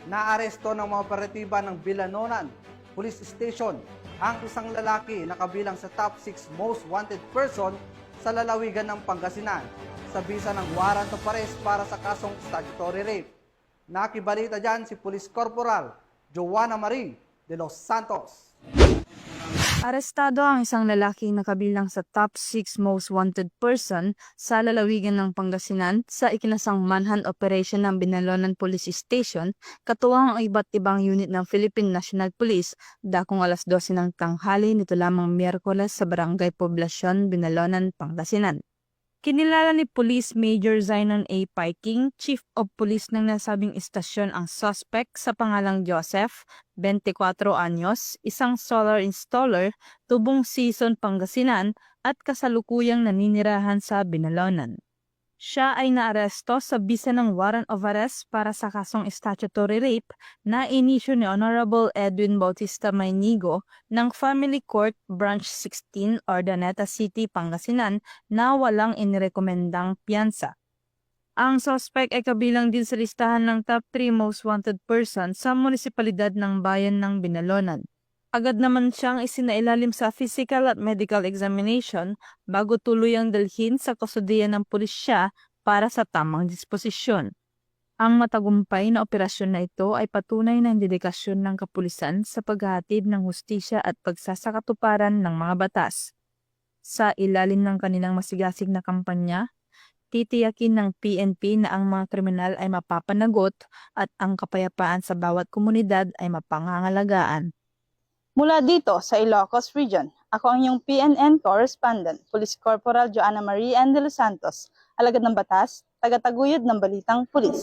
Naaresto ng mga operatiba ng Bilanonan Police Station ang isang lalaki na kabilang sa top 6 most wanted person sa lalawigan ng Pangasinan sa bisa ng warrant of arrest para sa kasong statutory rape. Nakibalita dyan si Police Corporal Joanna Marie de los Santos. Arestado ang isang lalaki na kabilang sa top 6 most wanted person sa lalawigan ng Pangasinan sa ikinasang manhunt operation ng Binalonan Police Station, katuwang ang iba't ibang unit ng Philippine National Police, dakong alas 12 ng tanghali nito lamang Miyerkules sa Barangay Poblacion, Binalonan, Pangasinan. Kinilala ni Police Major Zainon A. Piking, Chief of Police ng nasabing istasyon ang suspect sa pangalang Joseph, 24 anyos, isang solar installer, Tubong Season, Pangasinan at kasalukuyang naninirahan sa Binalonan. Siya ay naaresto sa bisa ng warrant of arrest para sa kasong statutory rape na inisyu ni Honorable Edwin Bautista Maynigo ng Family Court Branch 16, Urdaneta City, Pangasinan na walang inirekomendang piyansa. Ang suspect ay kabilang din sa listahan ng top 3 most wanted person sa munisipalidad ng bayan ng Binalonan. Agad naman siyang isinailalim sa physical at medical examination bago tuluyang dalhin sa kustudiya ng pulisya para sa tamang disposisyon. Ang matagumpay na operasyon na ito ay patunay ng dedikasyon ng kapulisan sa paghahatid ng hustisya at pagsasakatuparan ng mga batas. Sa ilalim ng kanilang masigasig na kampanya, titiyakin ng PNP na ang mga kriminal ay mapapanagot at ang kapayapaan sa bawat komunidad ay mapangangalagaan. Mula dito sa Ilocos Region, ako ang iyong PNN Correspondent, Police Corporal Joanna Marie de los Santos, alagad ng batas, tagataguyod ng Balitang Pulis.